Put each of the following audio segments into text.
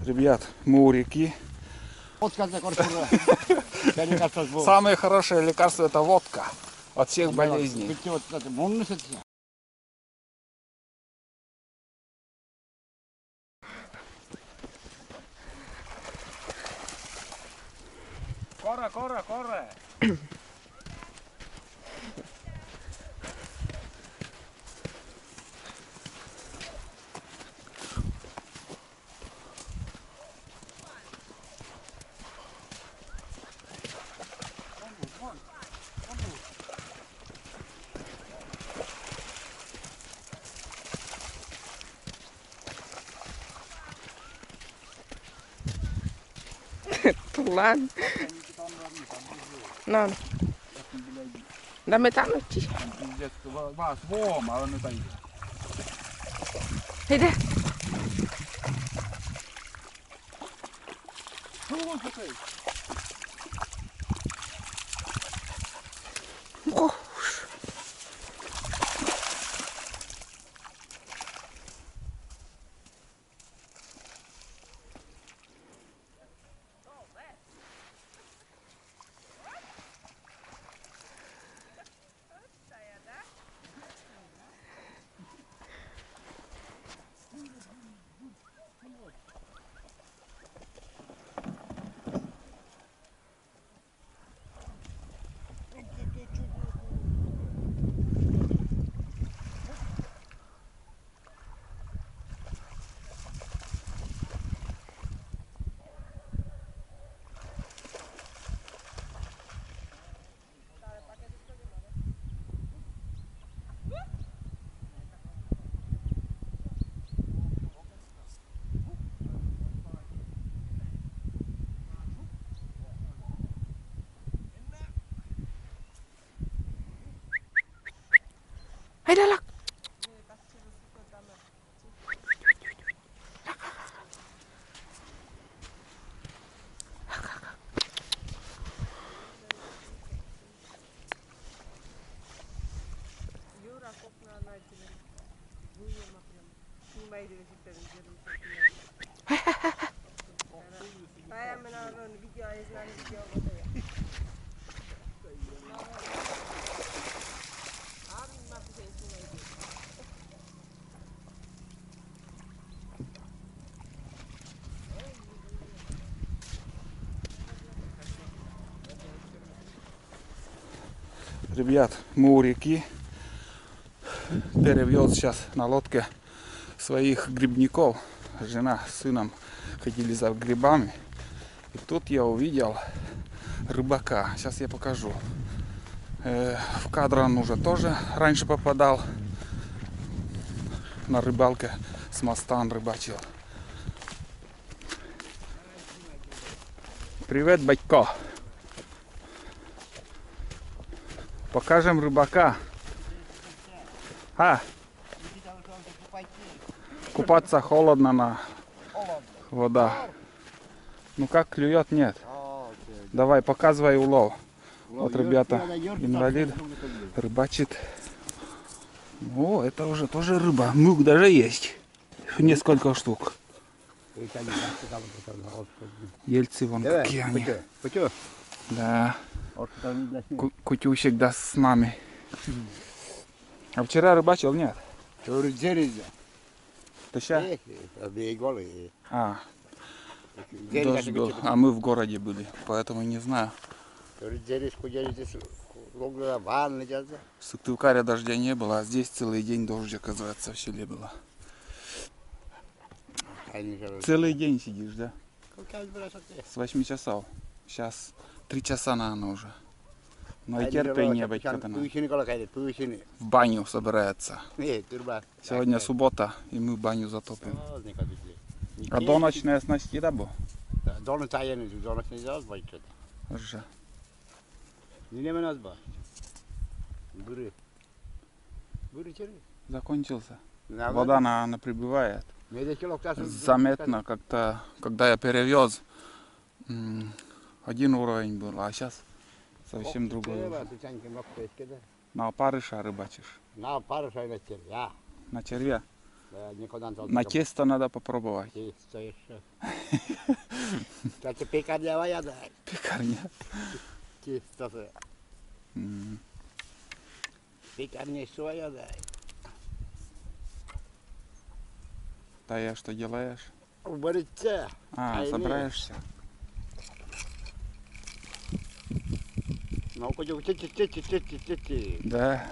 Ребят, мы у реки. Самое хорошее лекарство — это водка от всех болезней. Кора. Tulan. Non. Da metà notte. Va, suoma, non sai. Vedi? Oh. Hai dah lah. Ребят, мы у реки. Перевез сейчас на лодке своих грибников. Жена с сыном ходили за грибами. И тут я увидел рыбака. Сейчас я покажу. В кадр он уже тоже раньше попадал. На рыбалке с моста он рыбачил. Привет, батько. Покажем рыбака. Купаться холодно на вода. Ну как, клюет? Нет. Давай, показывай улов. Вот, ребята, инвалид рыбачит. О, это уже тоже рыба. Мук даже есть. Несколько штук. Ельцы вон какие они. Да. Кутюсик да с нами. А вчера рыбачил? Нет. Ты ща? Дождь был. А мы в городе были, поэтому не знаю. В Сыктывкаре дождя не было, а здесь целый день дождь, оказывается, в селе было. Целый день сидишь, да? С 8 часов. Сейчас 3 часа, наверное, уже. Но и терпение, батька-то надо. В баню собирается. Сегодня суббота, и мы баню затопим. А доночные снасти, да, бо? Уже. Закончился. Вода, она прибывает. Заметно, как-то, когда я перевез, один уровень был, а сейчас совсем другой. На опарыша рыбачишь? На опарыша и на червя. На червя? На тесто надо попробовать. Тесто еще. Кстати, пекарня моя, да. Пекарня. Тесто. Пекарня своя, да. Тая, что делаешь? Убориться. Собираешься? Ну, чуть-чуть. Да.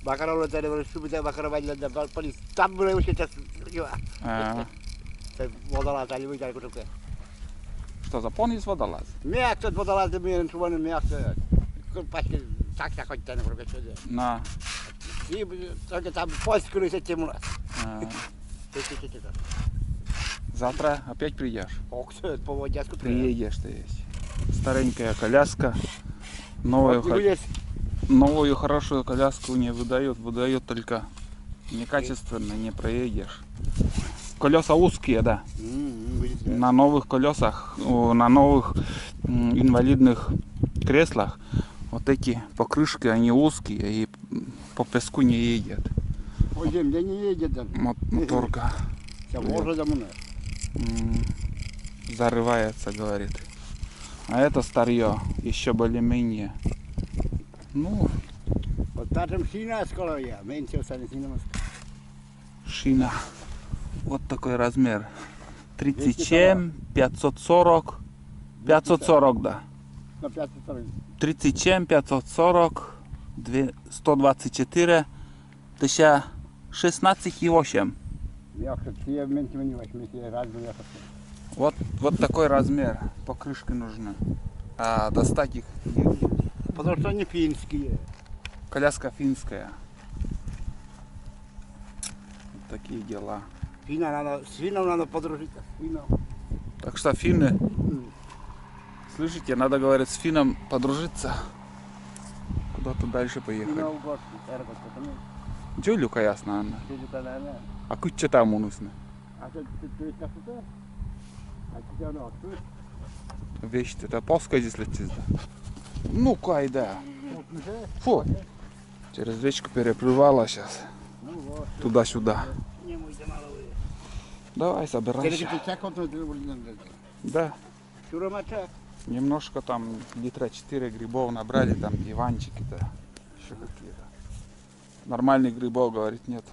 Бакароло тали вру шубита бакаровать надо полис. Там было вообще сейчас. Водолаз али выйдет куда-то. Что, запомнил водолаз? Мяк тот водолаз да мне ничего не мяк. Почти так хоть там вроде что. На. И только там польскую с этим. Завтра опять приедешь? Ох, все, по воде сколько. Приедешь ты есть. Старенькая коляска. Новую хорошую коляску не выдают. Выдают только некачественно, не проедешь. Колеса узкие, да. На новых колесах, на новых инвалидных креслах вот эти покрышки, они узкие и по песку не едет. Ой, земля не едет. Моторка зарывается, говорит. А это старье, еще более-менее. Ну, вот там шина скоро я, меньше шина. Вот такой размер. 37, 540, 540, да. 37, 540, 124, 1016,8. Вот такой размер. Покрышки нужны. А достать их негде. Потому что они финские. Коляска финская. Вот такие дела. С финном надо подружиться. Так что финны, слышите, надо, говорит, с финном подружиться. Куда-то дальше поехать. Тюлюка ясно, Анна. А куча там унусны. Вещь это плоская здесь летит. Ну кай, да. Фу. Через речку переплывала сейчас. Туда-сюда. Давай, собирайся. Да. Немножко там литра 4 грибов набрали, там диванчики-то. Еще какие-то. Нормальных грибов, говорит, нет.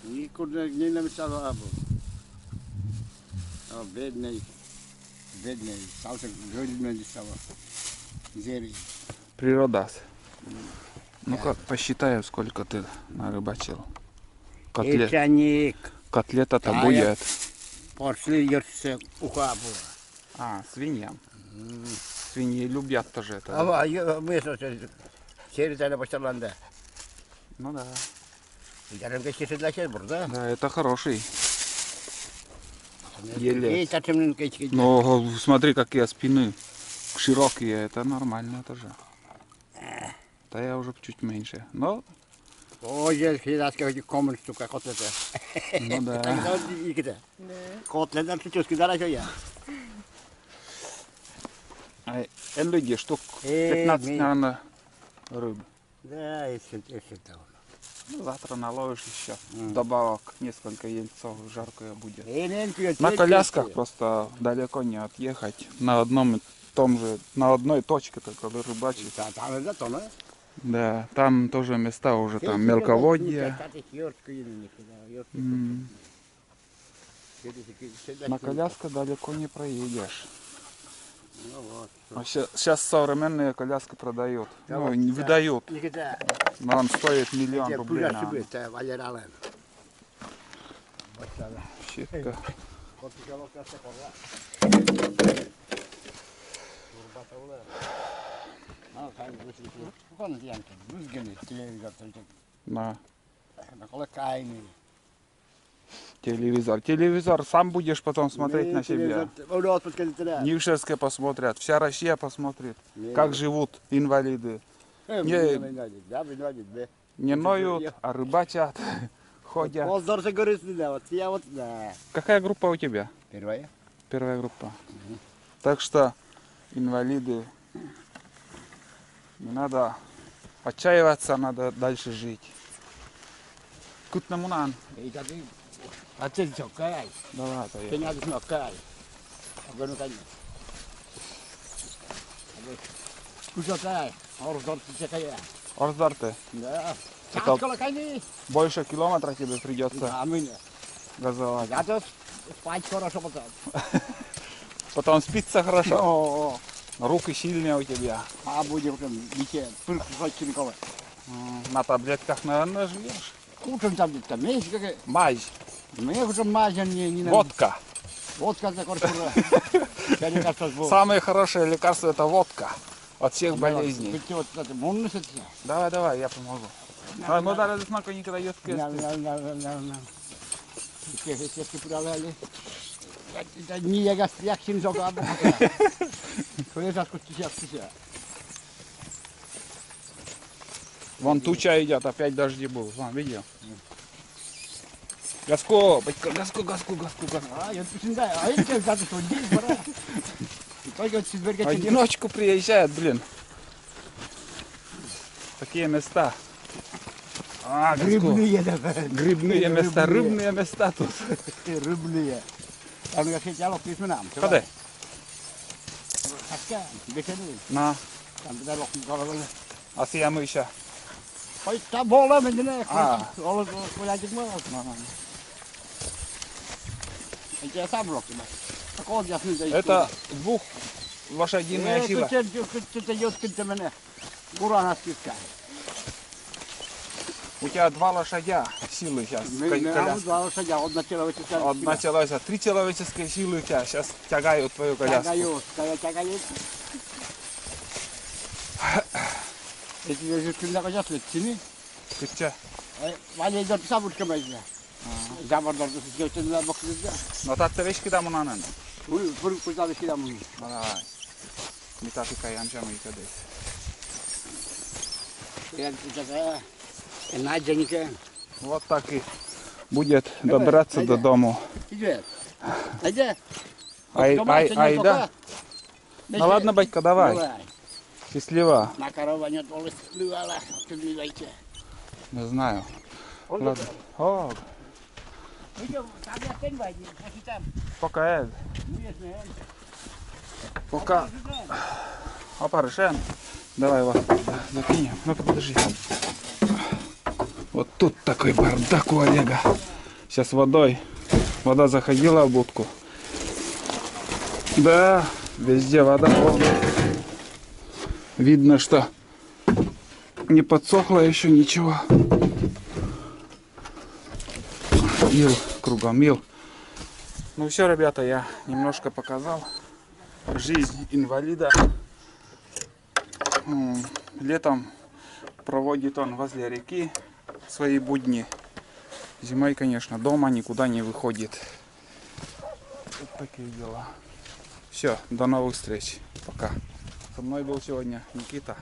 Никуда не написал. Бедный. Природа. Ну-ка, посчитаю, сколько ты нарыбачил. Котлета-то будет. Пошли, ешься, уха свиньям. Свиньи любят тоже это. Мы сердце постоянно. Ну да. Да? Да, это хороший. Елец. Но Но смотри, какие спины широкие, это нормально тоже. Да я уже чуть меньше, но... Ой, я коммен штука котлета. Ну да. Котлета чуть-чуть скидала я. Люди штук 15, наверное, рыб. Да, если того. Ну, завтра наловишь еще. Добавок несколько яйцов, жаркое будет. На колясках просто далеко не отъехать. На одном и том же, на одной точке только рыбачить. Да, там тоже места уже, там мелководье. На коляска далеко не проедешь. Сейчас современные коляски продают, ну, выдают. Но он стоит $1 000 000 рублей. Щетка. На. Телевизор. Телевизор сам будешь потом смотреть на себя. Нившевские посмотрят, вся Россия посмотрит, как живут инвалиды. Не ноют, а рыбачат, ходят. Какая группа у тебя? Первая. Первая группа. Так что инвалиды, не надо отчаиваться, надо дальше жить. Iskut na muna. Ei tadi. Atin sokai. Давай, поехали. Kena ada sokai. Agak kan. Kusokai. Harus dorti sekaya. Орзарте. Да. Это- Kalau kali. Больше километра тебе придется Amin. газовать. Jatuh spike хорошо потом. Потом спится хорошо. О, Руки сильные у тебя. а будем там лететь. Прыгать никого. На таблетках, наверное, живешь. Кучам там где-то. Есть какая. Мазь, Мне уже мазан не водка. Водка за корпура. Я не кажется, что Самое хорошее лекарство это водка от всех болезней. Ты вот это можно сидеть? Давай, давай, я помогу. Мы даже знаку никогда ешь кесты. Если продали. Это не я гостяк син зога абу. Коллега скучия. Вон туча идет, опять дожди будут. Вон, видел? Газку, батько, газку. А, я тут да, а это как что здесь пора. Только вот сидверка Одиночку приезжают, блин. Такие места. А, газку. Грибные места, рыбные места тут. Рыбные. Там я хотел писать нам. Ходи. Таска, бекену. На, Там да лох головы. а с ямыша. Ой, там бола менде. А. Оло полядик мало. Я сам лох. Такой я не знаю. Это двухлошадиная сила. Это идет к мене. Гурана списка. У тебя 2 лошадя силы сейчас. Одна человеческая, 3 человеческие силы тебя сейчас тягают твою коляску. Тягают. Эти же куда коляс летчини. Ты че? Вали идет сабурка байда. Забордор сөйтен да бакызда. Но татты вещи куда мунанын. Бur куда вешидам. Давай. Метаты каямча мы кадес. Я такая Наденька. Вот так и будет добраться до дому. Идет. Айда. Айда. Ну ладно, батька, давай. Счастливо. На караване доллар плювала. Ты Не знаю. Ладно. О, идем, там я тень войди, там. пока. Пока. Опа, решаем. Давай его закинем. Ну-ка, подожди. Вот тут такой бардак у Олега. Сейчас вода заходила в будку. Да, везде вода полная. Видно, что не подсохло еще ничего. Ил, кругом ил. Ну все, ребята, я немножко показал жизнь инвалида. Летом проводит он возле реки свои будни. Зимой, конечно, дома никуда не выходит. Вот такие дела. Все, до новых встреч. Пока. Со мной был сегодня Никита.